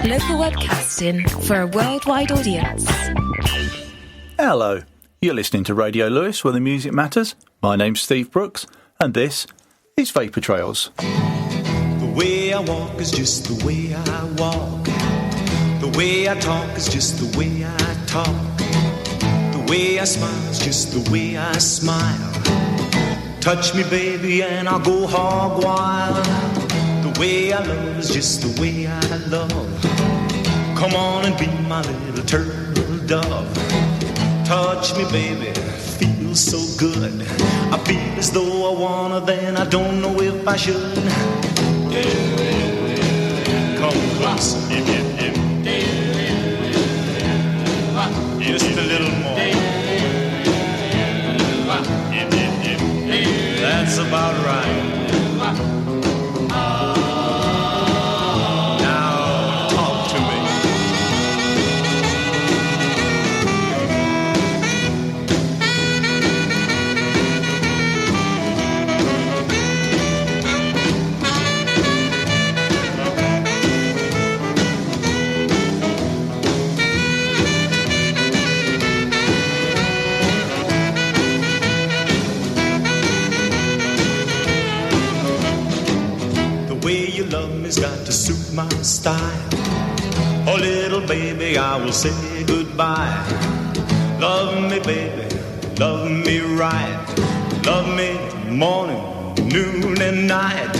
Local webcasting for a worldwide audience. Hello, you're listening to Radio Lewis, where the music matters. My name's Steve Brooks, and this is Vapour Trails. The way I walk is just the way I walk. The way I talk is just the way I talk. The way I smile is just the way I smile. Touch me, baby, and I'll go hog wild. The way I love is just the way I love. Come on and be my little turtle dove. Touch me, baby, feels so good. I feel as though I wanna, then I don't know if I should. Come closer. Just a little more. That's about right. Has got to suit my style. Oh, little baby, I will say goodbye. Love me, baby, love me right. Love me morning, noon, and night.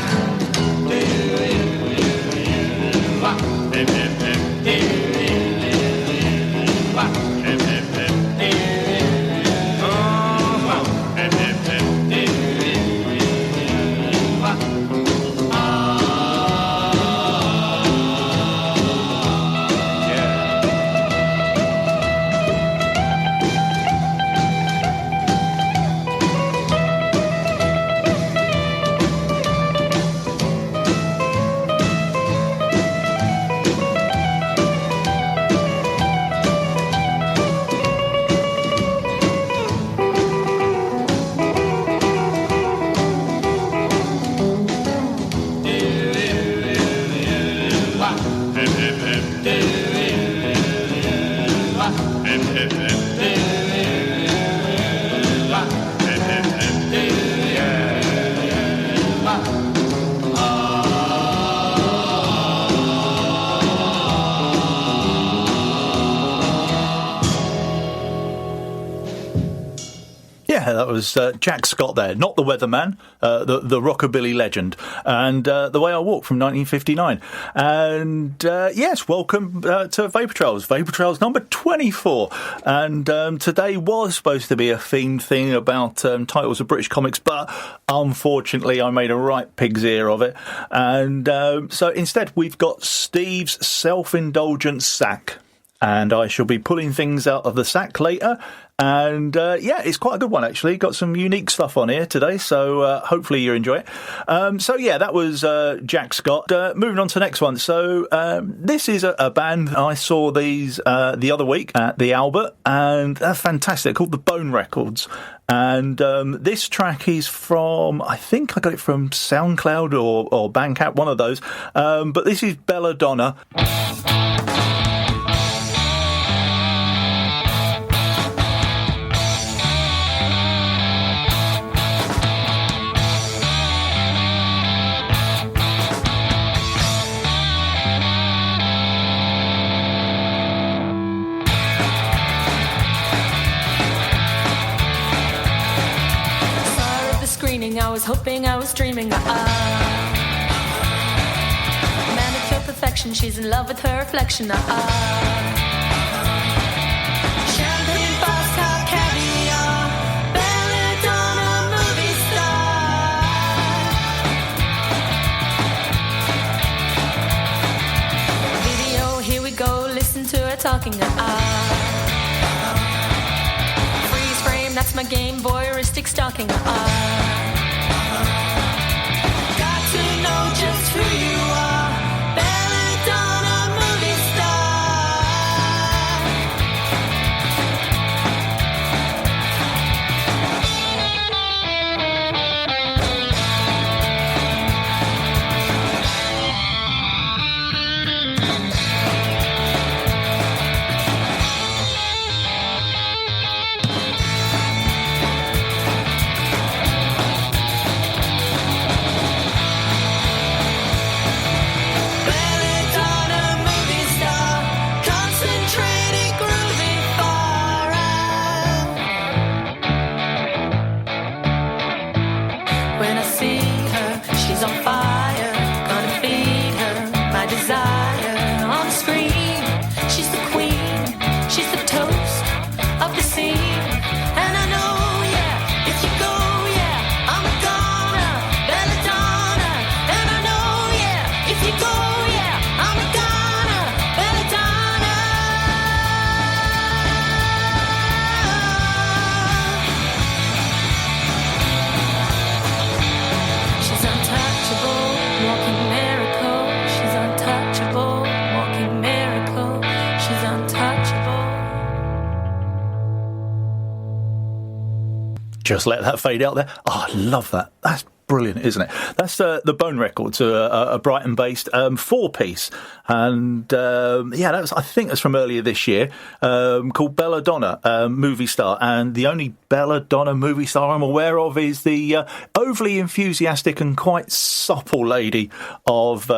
That was Jack Scott there, not the Weatherman, the rockabilly legend, and The Way I Walk from 1959. And yes, welcome to Vapour Trails number 24. And today was supposed to be a themed thing about titles of British comics, but unfortunately I made a right pig's ear of it. And so instead we've got Steve's Self-Indulgent sack. And I shall be pulling things out of the sack later. And yeah, it's quite a good one, actually. Got some unique stuff on here today, so hopefully you enjoy it. So yeah, that was Jack Scott. Moving on to the next one. So this is a band. I saw these the other week at the Albert, and they're fantastic. They're called the Bone Records. And this track is from, I think I got it from SoundCloud or Bandcamp, one of those. But this is Belladonna. I was hoping, I was dreaming. Manicure perfection, she's in love with her reflection. Champagne, five-star caviar, belladonna, movie star. Video, here we go, listen to her talking. Freeze frame, that's my game, voyeuristic stalking. Just who you are, belladonna, movie star. Just let that fade out there. Oh, I love that. That's brilliant, isn't it? That's the Bone Records, a Brighton-based 4-piece, and I think that's from earlier this year, called Belladonna, movie star. And the only Belladonna movie star I'm aware of is the overly enthusiastic and quite supple lady of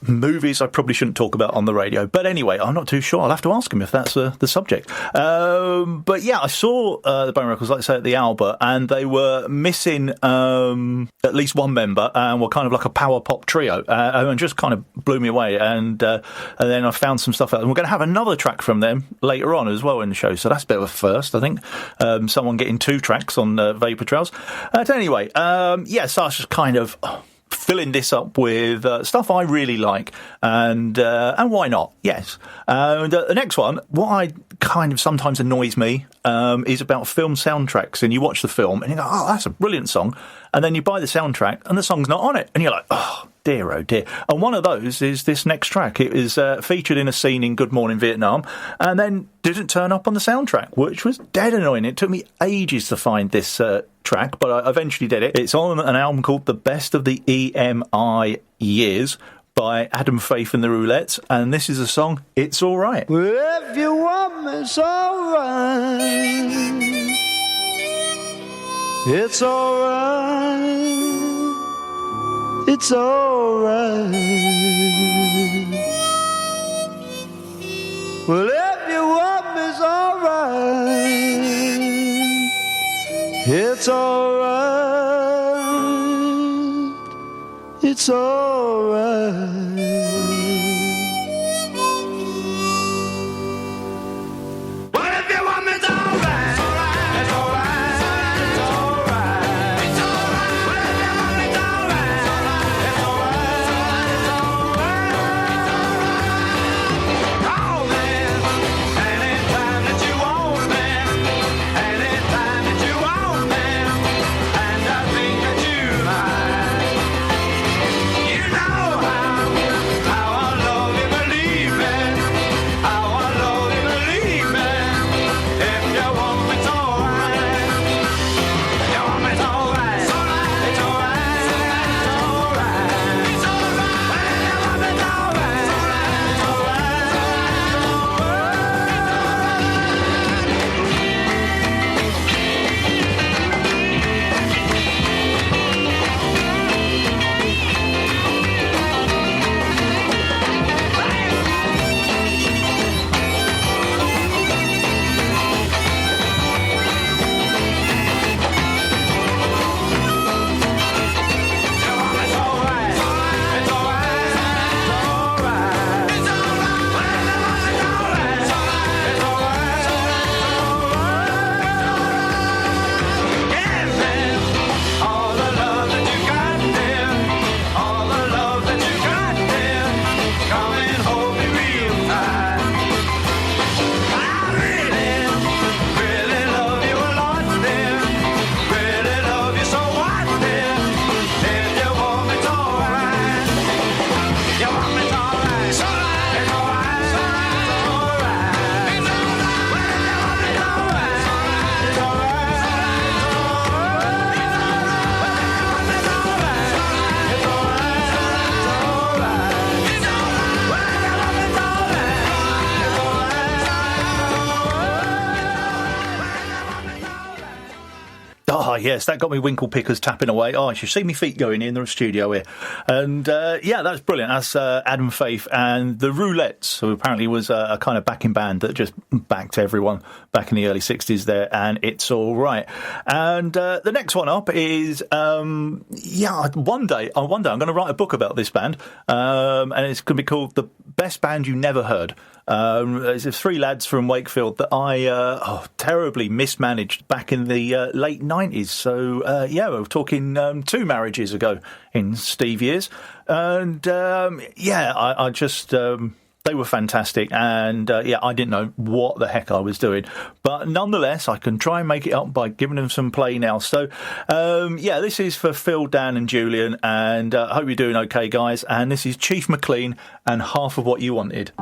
movies I probably shouldn't talk about on the radio. But anyway, I'm not too sure. I'll have to ask him if that's the subject. But yeah, I saw the Bone Records, like I say, at the Albert, and they were missing at least one member, and were kind of like a power pop trio, and just kind of blew me away. And then I found some stuff out, and we're going to have another track from them later on as well in the show. So that's a bit of a first, I think. Someone getting 2 tracks on Vapour Trails. Anyway, so I was just kind of filling this up with stuff I really like, and why not? Yes. And the next one, what I kind of sometimes annoys me is about film soundtracks. And you watch the film and you go, oh, that's a brilliant song, and then you buy the soundtrack and the song's not on it, and you're like, oh dear. And one of those is this next track. It is featured in a scene in Good Morning Vietnam, and then didn't turn up on the soundtrack, which was dead annoying. It took me ages to find this track, but I eventually did it. It's on an album called The Best of the EMI Years by Adam Faith and the Roulettes, and this is a song, It's Alright. Well, if you want me, it's alright. It's alright. It's alright. Well, if you want me, it's alright. It's alright. It's alright. Yes, that got me winkle pickers tapping away. Oh, you should see me feet going in the studio here. And that's brilliant. That's Adam Faith and the Roulettes, who apparently was a kind of backing band that just backed everyone back in the early 60s there, and It's All Right. And the next one up is, one day I'm going to write a book about this band, and it's going to be called The Best Band You Never Heard. There's 3 lads from Wakefield that I terribly mismanaged back in the late 90s. So, we're talking 2 marriages ago in Steve years. And, I just... they were fantastic, and I didn't know what the heck I was doing. But nonetheless, I can try and make it up by giving them some play now. So, this is for Phil, Dan and Julian, and I hope you're doing okay, guys. And this is Chief McLean and Half of What You Wanted.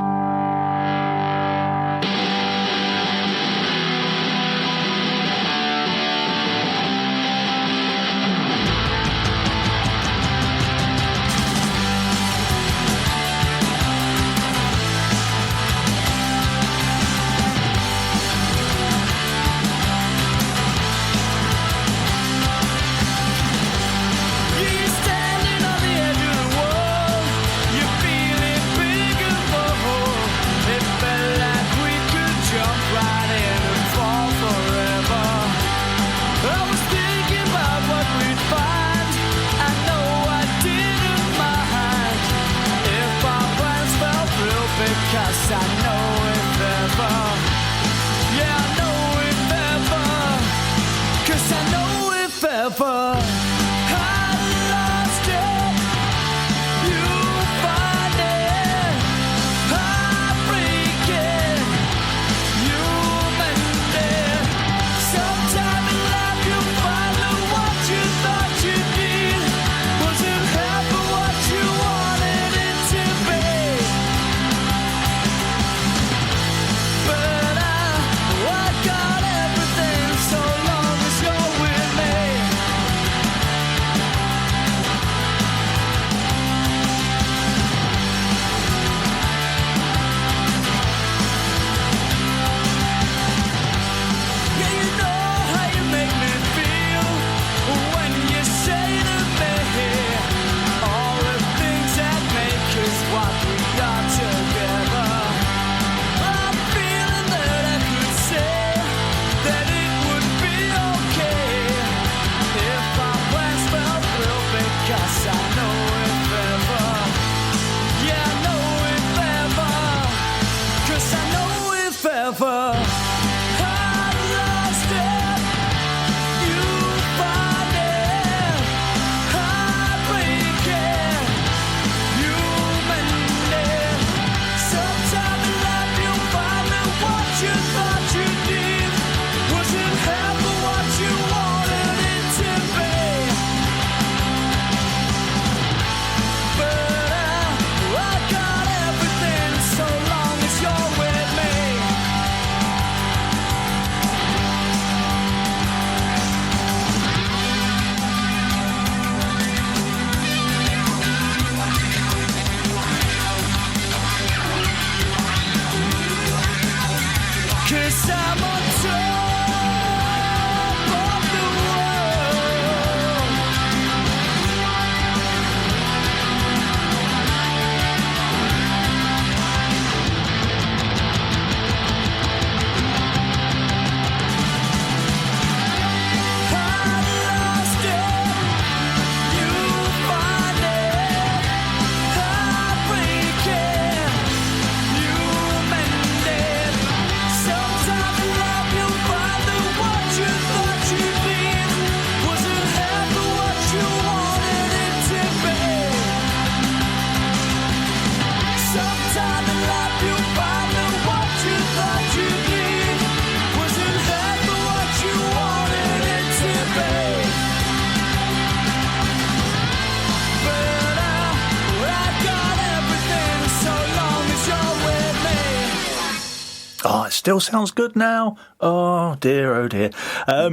still sounds good now. Oh dear, oh dear.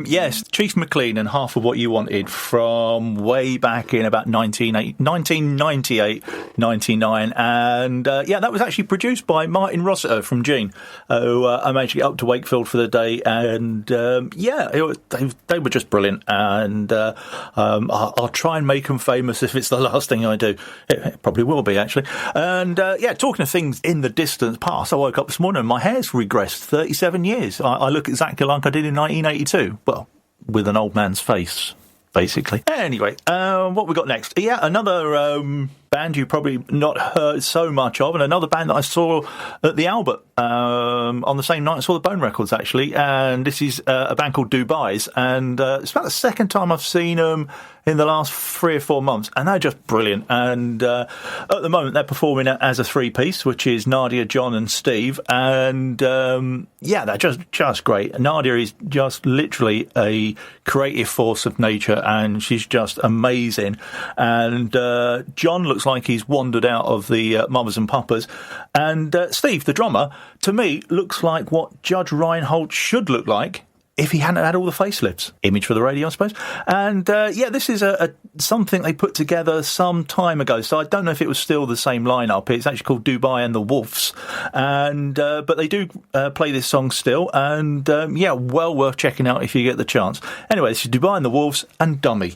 Yes, Chief McLean and Half of What You Wanted from way back in about 1998, 99. And that was actually produced by Martin Rossiter from Gene, who I managed to get up to Wakefield for the day. And they were just brilliant. And I'll try and make them famous if it's the last thing I do. It probably will be, actually. And talking of things in the distant past, I woke up this morning and my hair's regressed 37 years. I look exactly like I did in 1982. Well, with an old man's face, basically. Anyway, what we got next? Yeah, another band you probably not heard so much of, and another band that I saw at the Albert on the same night I saw the Bone Records, actually. And this is a band called Dubai's, and it's about the second time I've seen them in the last 3 or 4 months, and they're just brilliant. And at the moment they're performing as a three-piece, which is Nadia, John and Steve, and they're just great. Nadia is just literally a creative force of nature, and she's just amazing. And John looks like he's wandered out of the Mamas and Papas, and Steve, the drummer, to me looks like what Judge Reinhold should look like if he hadn't had all the facelifts. Image for the radio, I suppose. And this is something they put together some time ago, so I don't know if it was still the same lineup. It's actually called Dubai and the Wolves, and but they do play this song still, and well worth checking out if you get the chance. Anyway, this is Dubai and the Wolves and Dummy.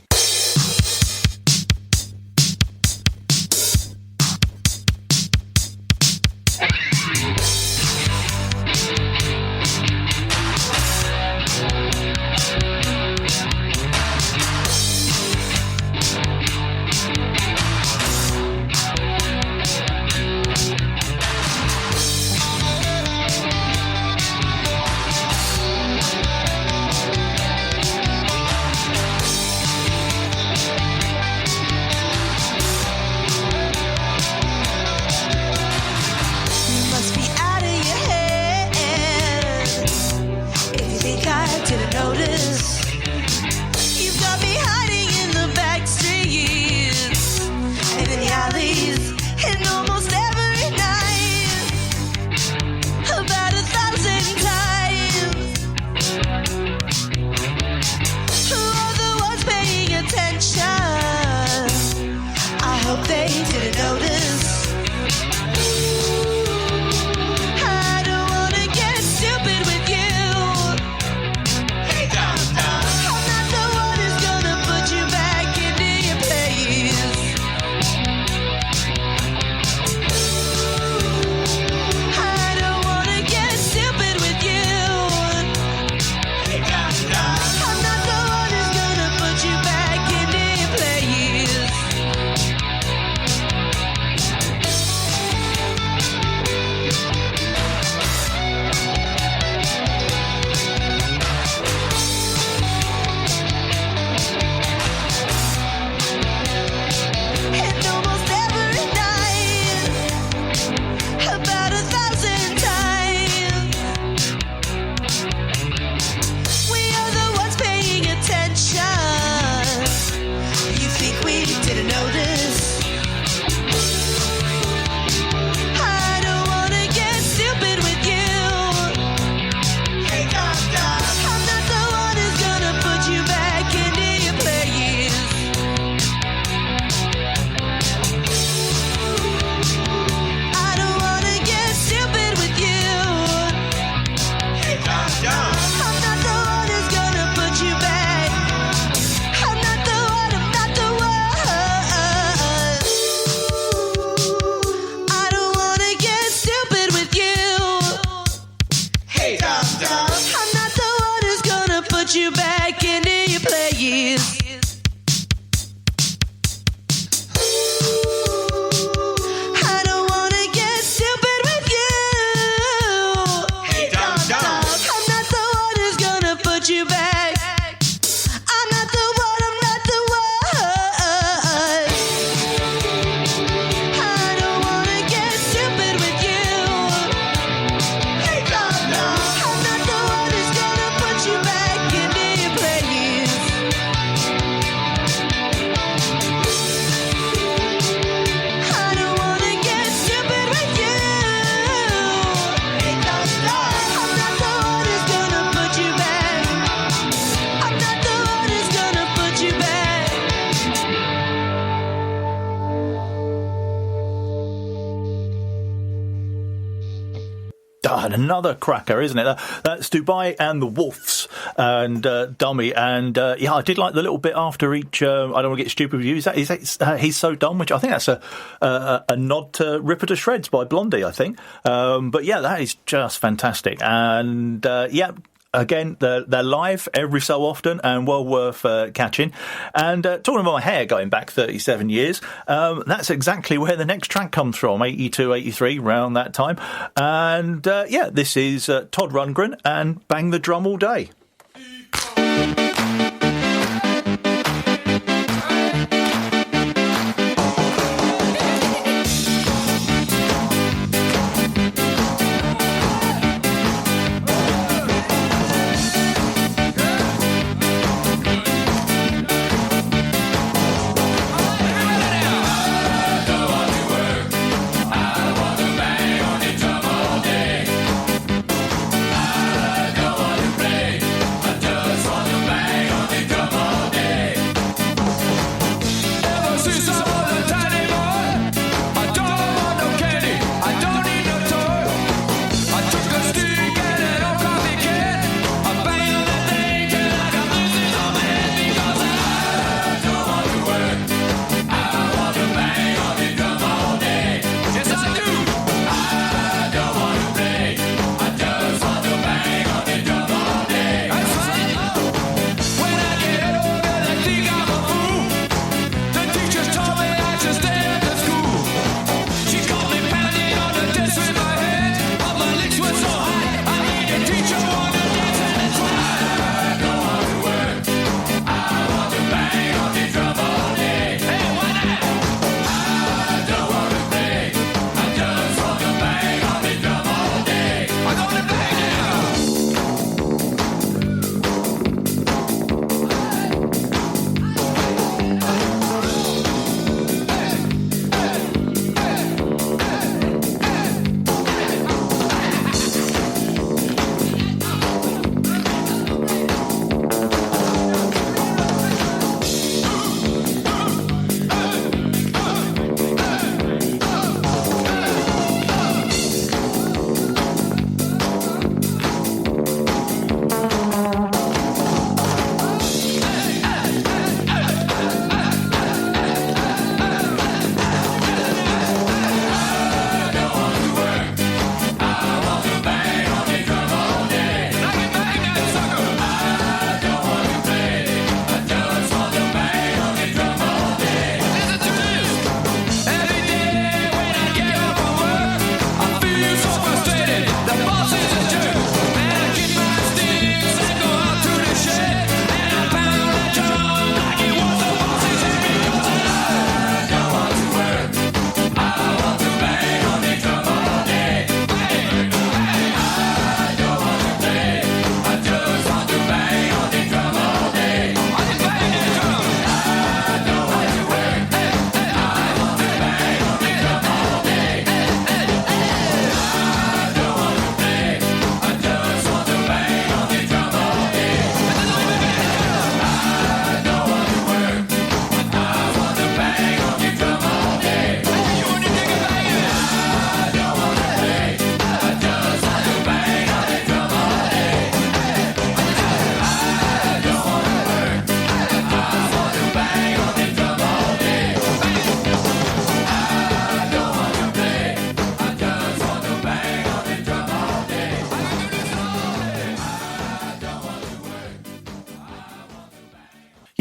and another cracker, isn't it? That's Dubai and the Wolves and Dummy. And yeah, I did like the little bit after each. I don't want to get stupid with you. Is that He's So Dumb, which I think that's a nod to Ripper to Shreds by Blondie, I think. But yeah, that is just fantastic. And yeah. Again, they're live every so often and well worth catching. And talking about my hair going back 37 years, that's exactly where the next track comes from, 82, 83, around that time. And yeah, this is Todd Rundgren and Bang the Drum All Day.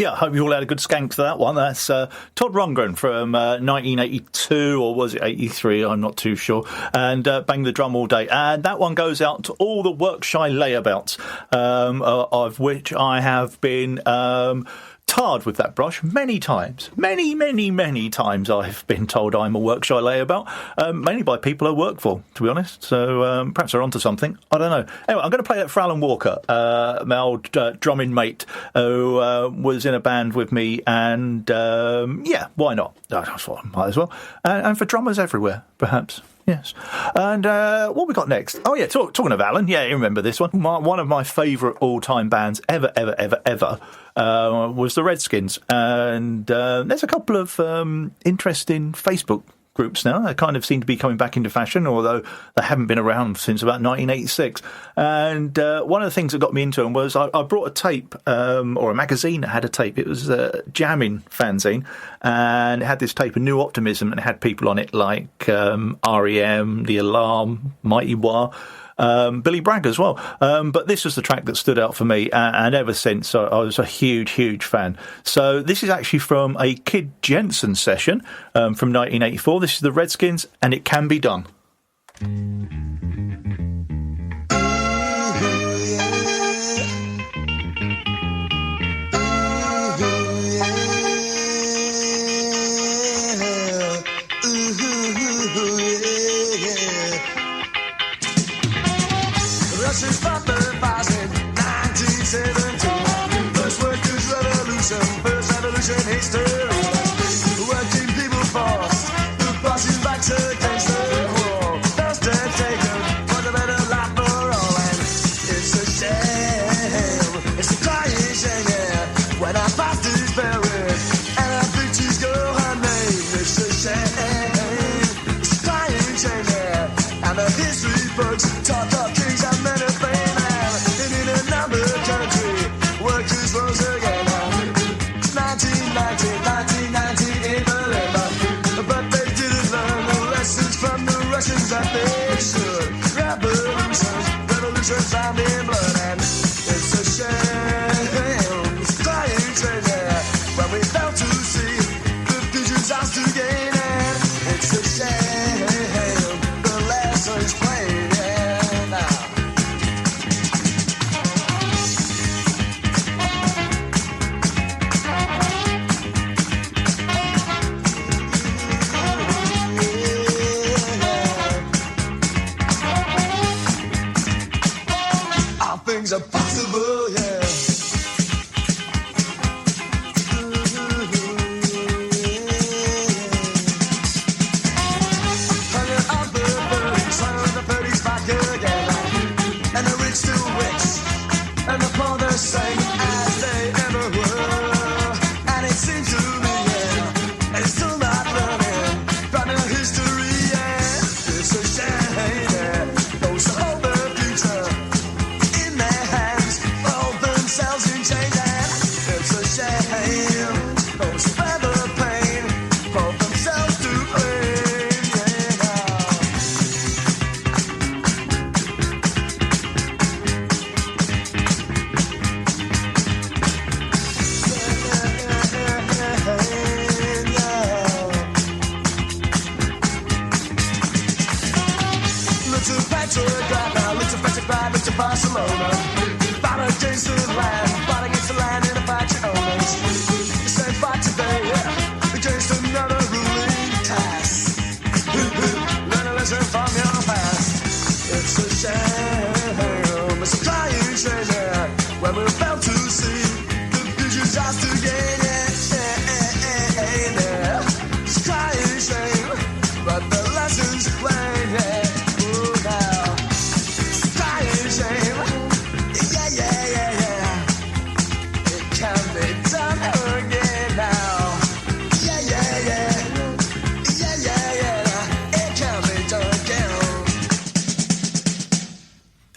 Yeah, I hope you all had a good skank for that one. That's Todd Rundgren from 1982, or was it 83? I'm not too sure. And Bang the Drum All Day. And that one goes out to all the Workshire layabouts, of which I have been tarred with that brush many times. Many times I've been told I'm a Workshire layabout, mainly by people I work for, to be honest. So perhaps they're onto something. I don't know. Anyway, I'm going to play that for Alan Walker, my old drumming mate, who was in a band with me, and yeah, why not? That's what I might as well. And for drummers everywhere, perhaps. Yes. And what we got next? Oh, yeah, talking of Alan, yeah, you remember this one. One of my favourite all-time bands ever was the Redskins. And there's a couple of interesting Facebook groups now. They kind of seem to be coming back into fashion, although they haven't been around since about 1986. And one of the things that got me into them was I brought a tape, or a magazine that had a tape. It was a jamming fanzine, and it had this tape of New Optimism, and it had people on it like REM, The Alarm, Mighty Yore, Billy Bragg as well. But this was the track that stood out for me, and ever since I was a huge fan. So this is actually from a Kid Jensen session from 1984. This is the Redskins, and It Can Be Done. Russia's Vapour in 1917. First workers' revolution, first revolution history. Working people forced, the bosses backs against the wall. First taken for the better life for all, and it's a shame, it's a crying shame, yeah. When our past is buried and our bitches go unnamed, it's a shame, it's a crying shame, yeah. And the history books taught the kings and men of fame. Rose again, 1990 in Berlin, but they didn't learn the lessons from the Russians that they should. Revolutions found in blood, and it's a shame, it's a crying shame, yeah, when we failed to see the future's ours to gain, and it's a shame, the lessons plain, yeah, now. Things are possible, yeah. Hundred of the 30s, 130s back again, and the rich still rich, and the poor the same as they ever were. And it seems to me, yeah, it's still not learning from the history, yeah. It's a shame, yeah. Those who hold the future in their hands, hold themselves in chains, and it's a shame. Those who bear the pain, hold themselves to blame, yeah, now. Look to Petrograd now, look to Petrograd, look to Barcelona. Fight against the land in a faction owners. Say fight today, yeah, against another ruling class. Learn a lesson from your past. It's a shame, it's a crying shame, yeah, when we fail to see the future's ours to gain, yeah, yeah. It's a crying shame, but the lessons plain, yeah.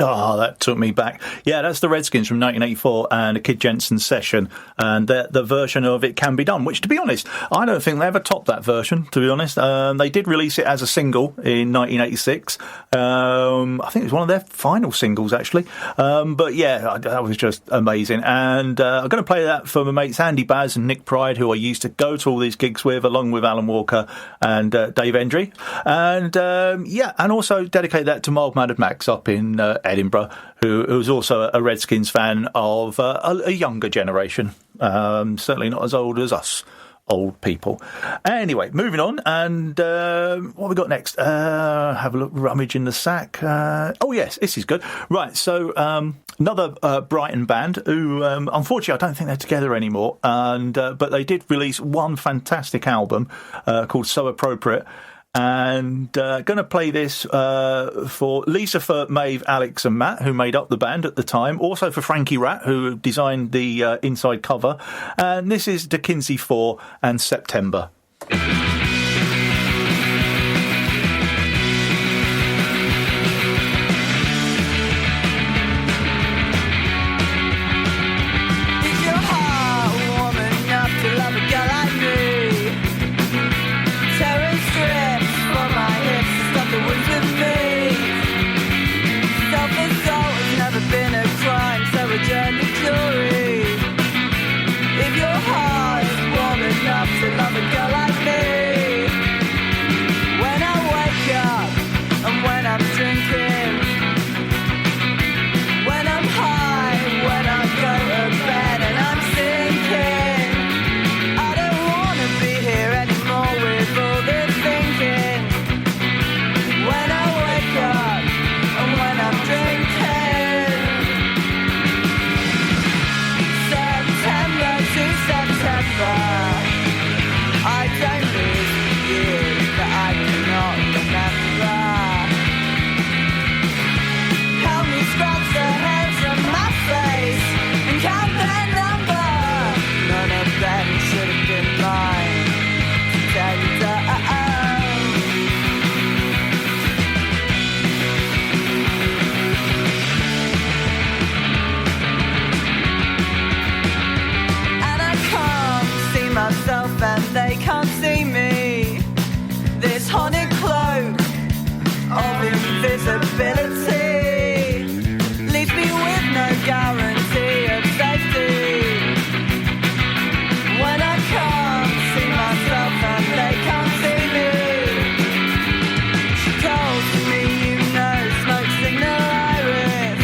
Oh, that took me back. Yeah, that's the Redskins from 1984 and a Kid Jensen session, and the version of It Can Be Done, which, to be honest, I don't think they ever topped that version, to be honest. They did release it as a single in 1986. I think it was one of their final singles, actually. But yeah, that was just amazing. And I'm going to play that for my mates Andy Baz and Nick Pride, who I used to go to all these gigs with, along with Alan Walker and Dave Endry. And yeah, and also dedicate that to Mild Mannered Max up in Edinburgh, who's also a Redskins fan of a younger generation, certainly not as old as us old people. Anyway, moving on, and what have we got next? Have a look, rummage in the sack. Oh yes, this is good. Right, so another Brighton band who, unfortunately, I don't think they're together anymore, and but they did release one fantastic album called So Appropriate. And going to play this for Lisa, for Maeve, Alex and Matt, who made up the band at the time. Also for Frankie Rat, who designed the inside cover. And this is De Kinsey 4 and September. tonic cloak of invisibility leaves me with no guarantee of safety. When I can't see myself and they can't see me, she calls me, you know, smoke signal iris,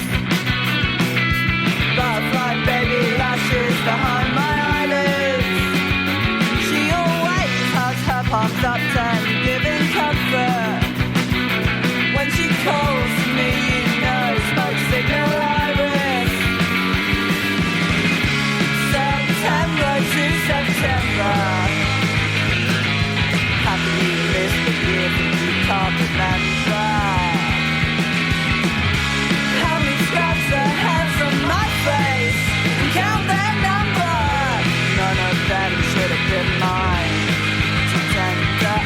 butterfly baby lashes behind my eyelids. She always has her palms up and giving comfort. When she calls me, you know, smoke signal iris. September to September, happy list of years that you can't remember. How many scratch their hands on my face and count their number? None of them should have been mine to tender.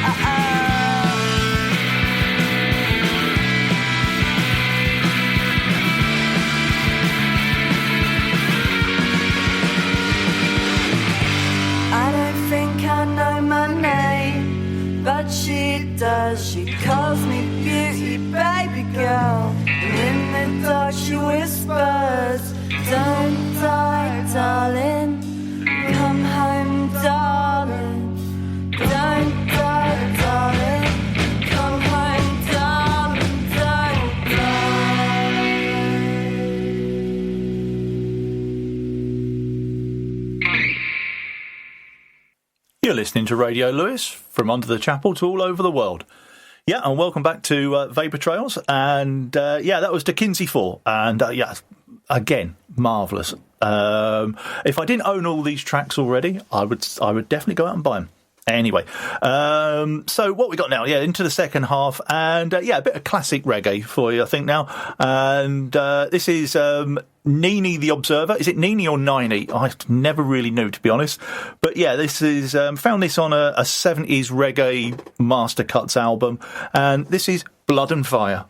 I don't think I know my name, but she does. She calls me beauty, baby girl. And in the dark she whispers, don't die, darling. Come home, darling. Don't die, darling. Come home, darling. Don't die. You're listening to Radio Lewis, from under the chapel to all over the world. Yeah, and welcome back to Vapour Trails. And that was Dickinsey 4. And again, marvellous. If I didn't own all these tracks already, I would definitely go out and buy them. Anyway, so what we got now? Yeah, into the second half, and a bit of classic reggae for you, I think now. And this is Nini the Observer. Is it Nini or Nini? I never really knew, to be honest. But yeah, this is found this on a 70s reggae master cuts album, and this is Blood and Fire.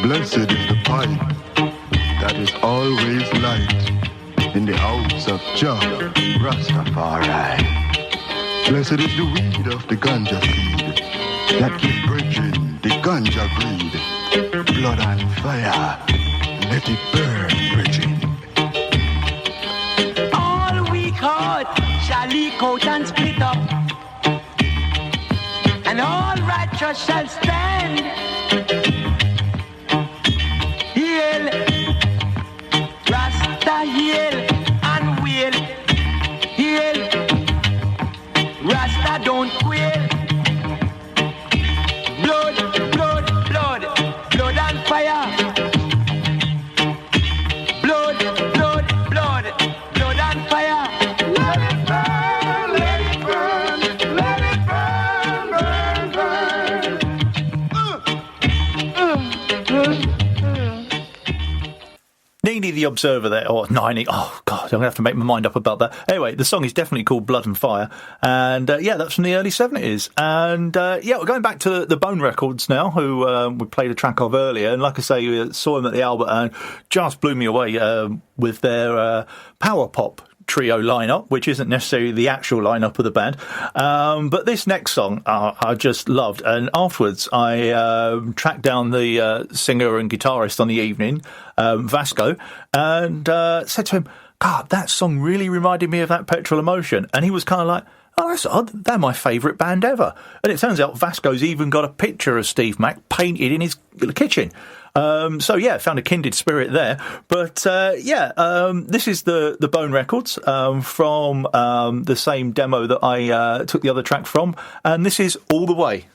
Blessed is the pipe that is always light in the house of Jah Rastafari. Blessed is the weed of the ganja seed that give brethren the ganja breed. Blood and fire, let it burn, brethren. All we caught shall leak out and split up, and all righteous shall stand. Hail, Rasta, hail, and wail. Hail, Rasta, don't quail. Blood, Nini the Observer there, or Nini. Oh, God, I'm going to have to make my mind up about that. Anyway, the song is definitely called Blood and Fire. And, that's from the early 70s. And, we're going back to the Bone Records now, who we played a track of earlier. And like I say, we saw them at the Albert and just blew me away with their power pop trio lineup, which isn't necessarily the actual lineup of the band. But this next song I just loved. And afterwards, I tracked down the singer and guitarist on the evening, Vasco, and said to him, God, that song really reminded me of that Petrol Emotion. And he was kind of like, oh, that's odd. They're my favourite band ever. And it turns out Vasco's even got a picture of Steve Mac painted in his kitchen. Found a kindred spirit there. But, this is the Bone Records from the same demo that I took the other track from. And this is All the Way.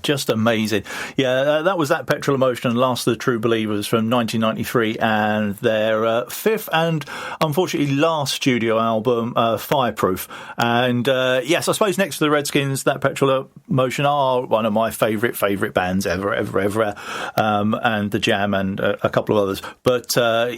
just amazing. Yeah, that was That Petrol Emotion, Last of the True Believers from 1993, and their fifth and unfortunately last studio album, Fireproof. And yes, I suppose next to the Redskins, That Petrol Emotion are one of my favourite bands ever. And The Jam and a couple of others. But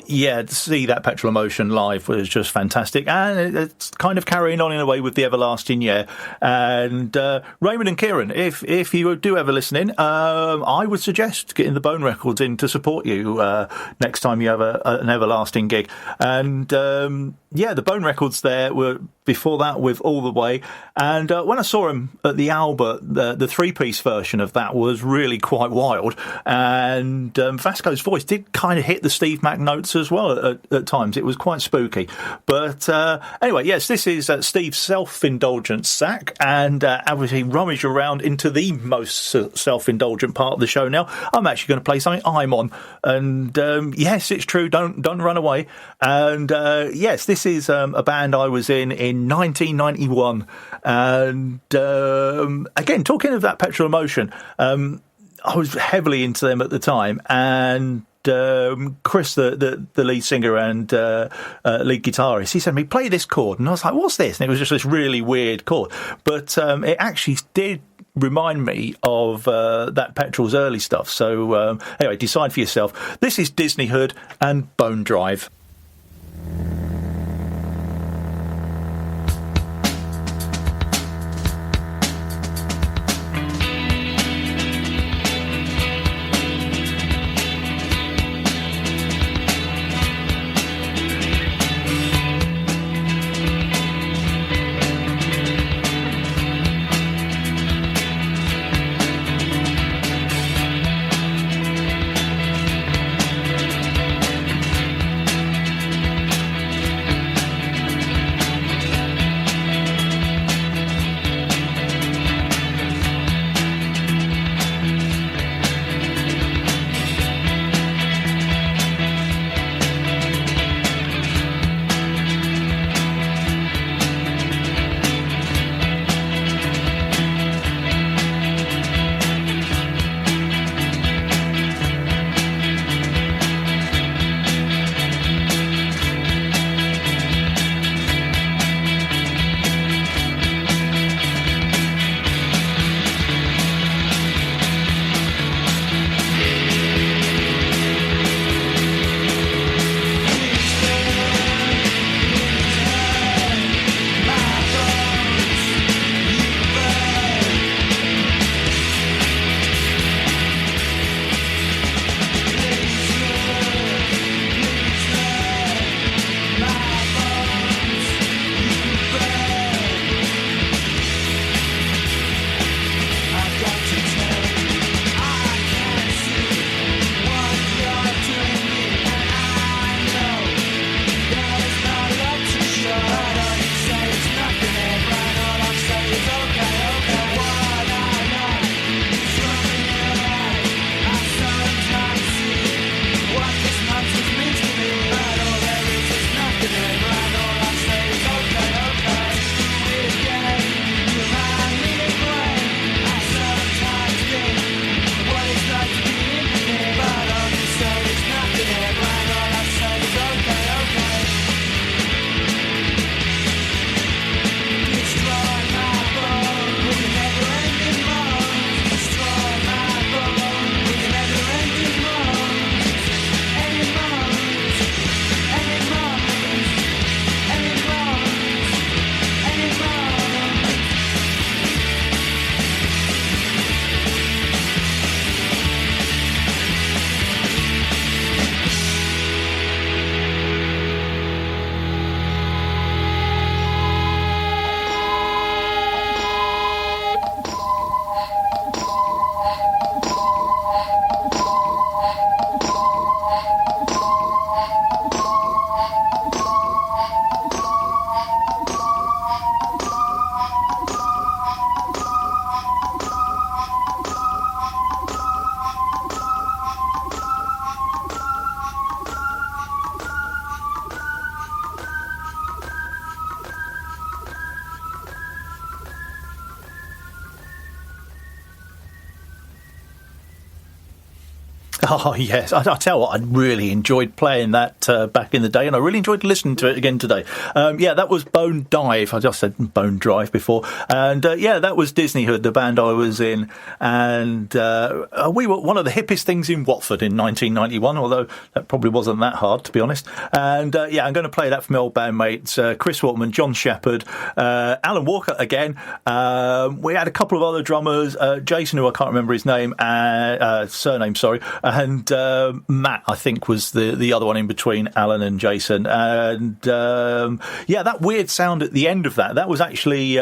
yeah, to see That Petrol Emotion live was just fantastic. And it's kind of carrying on in a way with The Everlasting Yeah. And Raymond and Kieran, if you do ever listen in, I would suggest getting the Bone Records in to support you next time you have an Everlasting gig. And yeah, the Bone Records there were before that with All the Way. And when I saw him at the Albert, the three-piece version of that was really quite wild. And Vasco's voice did kind of hit the Steve Mac notes as well at times. It was quite spooky. But anyway, yes, this is Steve's Self-Indulgent sack. And as we rummage around into the most self-indulgent part of the show now, I'm actually going to play something I'm on. And yes, it's true, don't run away. And yes, this is a band I was in 1991. And again, talking of That Petrol Emotion, I was heavily into them at the time. And Chris, the lead singer and lead guitarist, he said to me, play this chord. And I was like, what's this? And it was just this really weird chord. But it actually did remind me of That Petrol's early stuff. So anyway, decide for yourself. This is Disney Hood and Bone Drive. Oh, yes. I tell you what, I really enjoyed playing that back in the day, and I really enjoyed listening to it again today. That was Bone Dive. I just said Bone Drive before. And, that was Disneyhood, the band I was in. And we were one of the hippest things in Watford in 1991, although that probably wasn't that hard, to be honest. And, I'm going to play that from my old bandmates, Chris Waterman, John Shepherd, Alan Walker again. We had a couple of other drummers, Jason, who I can't remember his name, surname, sorry, and Matt, I think, was the other one in between Alan and Jason. And that weird sound at the end of that was actually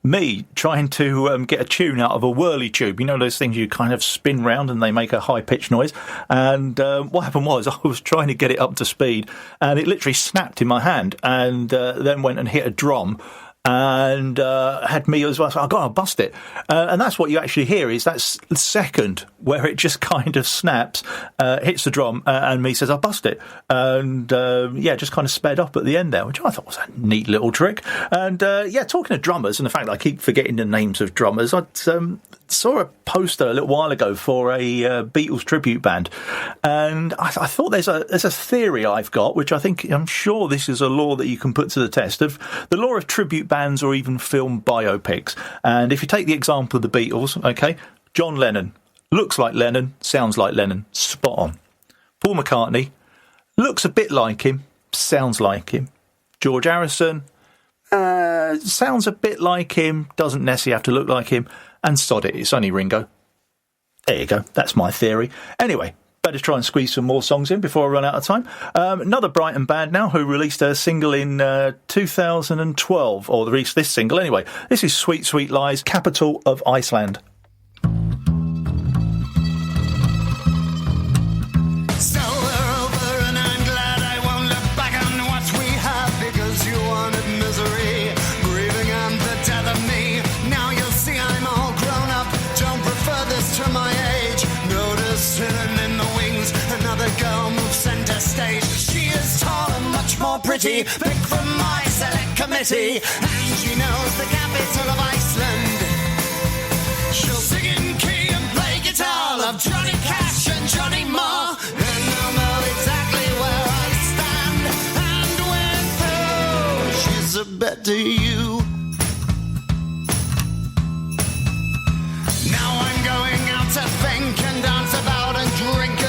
me trying to get a tune out of a whirly tube. You know those things you kind of spin round and they make a high-pitched noise? And what happened was I was trying to get it up to speed and it literally snapped in my hand and then went and hit a drum. And had me as well. So I got to bust it, and that's what you actually hear is that second where it just kind of snaps, hits the drum, and me says I bust it, and just kind of sped up at the end there, which I thought was a neat little trick. And talking of drummers and the fact that I keep forgetting the names of drummers, I saw a poster a little while ago for a Beatles tribute band, and I thought there's a theory I've got, which I'm sure this is a law that you can put to the test, of the law of tribute bands or even film biopics. And if you take the example of the Beatles, okay, John Lennon looks like Lennon, sounds like Lennon, spot on. Paul McCartney looks a bit like him, sounds like him. George Harrison sounds a bit like him, doesn't necessarily have to look like him. And sod it, it's only Ringo. There you go, that's my theory. Anyway, better try and squeeze some more songs in before I run out of time. Another Brighton band now who released a single in 2012, or released this single anyway. This is Sweet Sweet Lies, Capital of Iceland. So we're over and I'm glad I won't look back on what we have, because you wanted misery, grieving and the death of me. Now you'll see I'm all grown up, don't prefer this to my age. Notice hidden in the wings, another girl moves center stage. She is tall and much more pretty, picked from my select committee, and she knows the capital of Iceland. She'll sing in key and play guitar, love Johnny Cash and Johnny Marr, and I'll know exactly where I stand and with who. She's a bet to you. Now I'm going out to think and dance about and drink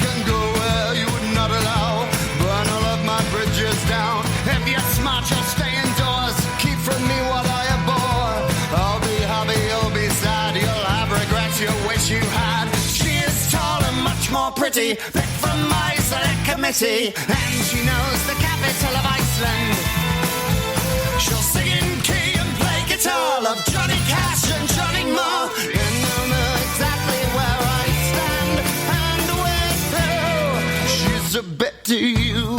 and go where you would not allow. Burn all of my bridges down. If you're smart, you'll stay indoors. Keep from me what I abhor. I'll be happy, you'll be sad. You'll have regrets you wish you had. She is tall and much more pretty, picked from my select committee, and she knows the capital of Iceland. She'll sing in key and play guitar, love Johnny Cash and Johnny Marr, and I'll know exactly where I stand and with who. She's a bet to you.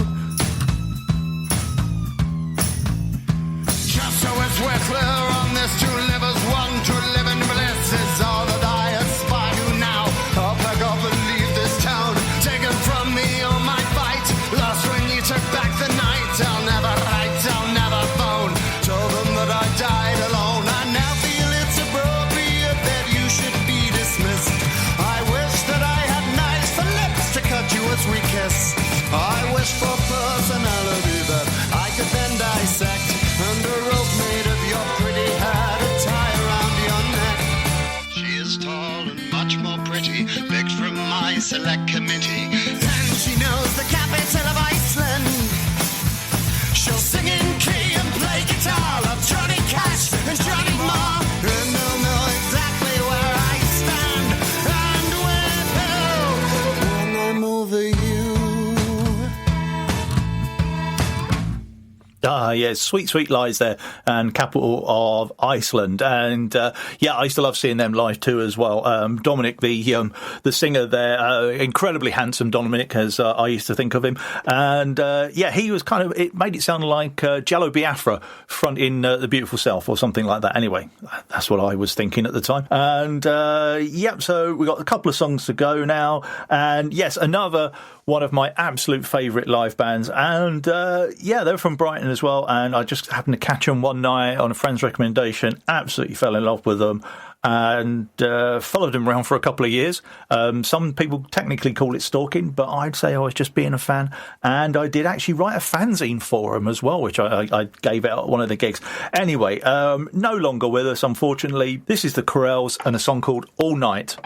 Just so as we're clear on this, to live as one, to live in bliss is all that I aspire to now. I'll pack up and leave this town, taken from me all my fight, lost when you took back the night. I'll never write, I'll never phone, told them that I died alone. I now feel it's appropriate that you should be dismissed. I wish that I had knives for lips to cut you as we kiss. I wish for personality that I could then dissect, and a rope made of your pretty hair to tie around your neck. She is tall and much more pretty, picked from my select committee, and she knows the capital of Iceland. She'll sing in key and play guitar, love Johnny Cash and Johnny Marr, and I'll know exactly where I stand and with who when I'm over you. Yeah, Sweet Sweet Lies there, and Capital of Iceland. And I used to love seeing them live too as well. Dominic, the singer there, incredibly handsome Dominic, as I used to think of him. And he was kind of, it made it sound like Jello Biafra fronting The Beautiful Self or something like that. Anyway, that's what I was thinking at the time. And so we got a couple of songs to go now. And yes, another one of my absolute favourite live bands. And they're from Brighton as well, and I just happened to catch them one night on a friend's recommendation. Absolutely fell in love with them. And followed him around for a couple of years. Some people technically call it stalking, but I'd say I was just being a fan. And I did actually write a fanzine for him as well, which I gave out at one of the gigs. Anyway, no longer with us, unfortunately. This is the Corels and a song called All Night.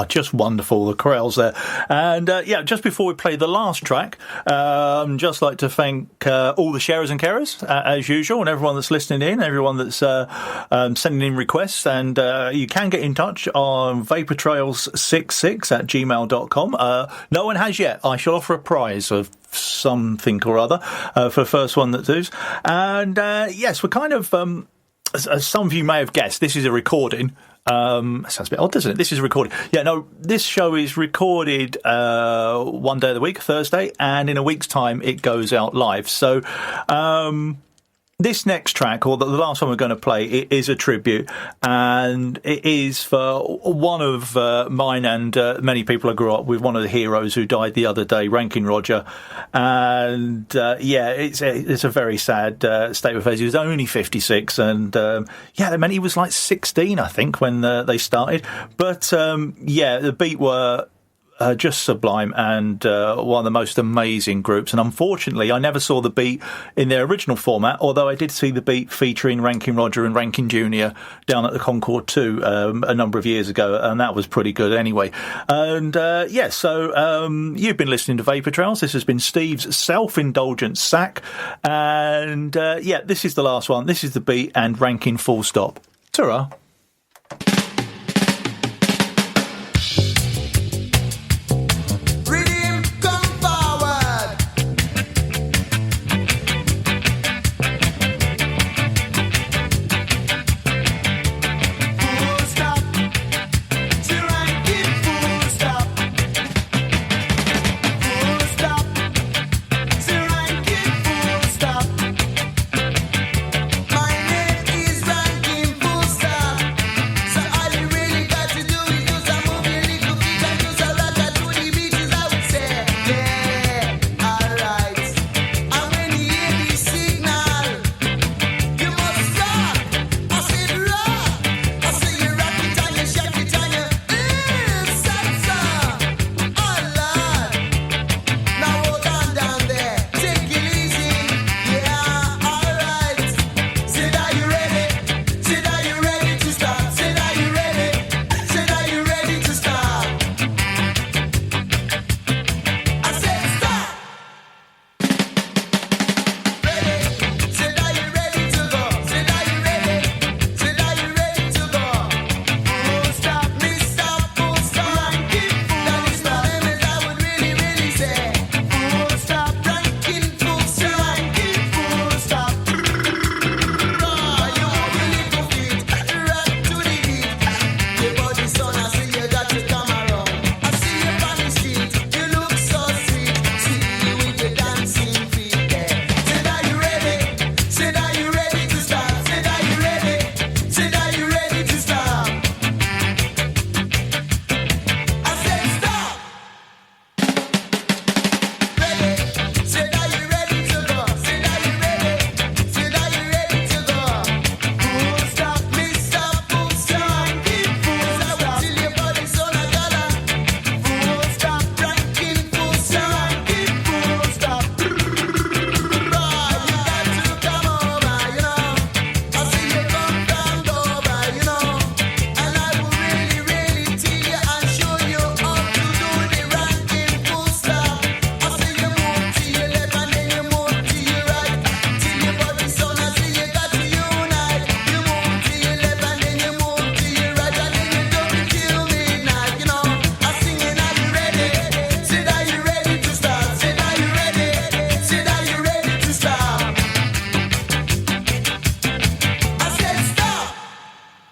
Just wonderful, the Corels there. And just before we play the last track, just like to thank all the sharers and carers, as usual, and everyone that's listening in, everyone that's sending in requests. And you can get in touch on vaportrails66@gmail.com. No one has yet. I shall offer a prize of something or other for the first one that does. And yes, we're kind of, as some of you may have guessed, this is a recording. Sounds a bit odd, doesn't it? This is a recording. Yeah, no, this show is recorded one day of the week, Thursday, and in a week's time it goes out live. So This next track, or the last one we're going to play, it is a tribute, and it is for one of mine and many people I grew up with, one of the heroes who died the other day, Rankin Roger. And it's a very sad state of affairs. He was only 56, and that meant he was like 16, I think, when they started. But the Beat were just sublime, and one of the most amazing groups. And unfortunately, I never saw the Beat in their original format, although I did see the Beat featuring Rankin Roger and Rankin Jr. down at the Concord 2 a number of years ago, and that was pretty good anyway. And you've been listening to Vapour Trails. This has been Steve's Self-Indulgent Sack, and this is the last one. This is the Beat and Rankin full stop. Ta-ra.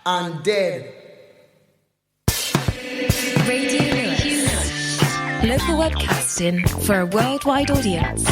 I'm dead. Radio Lewis. Local webcasting for a worldwide audience.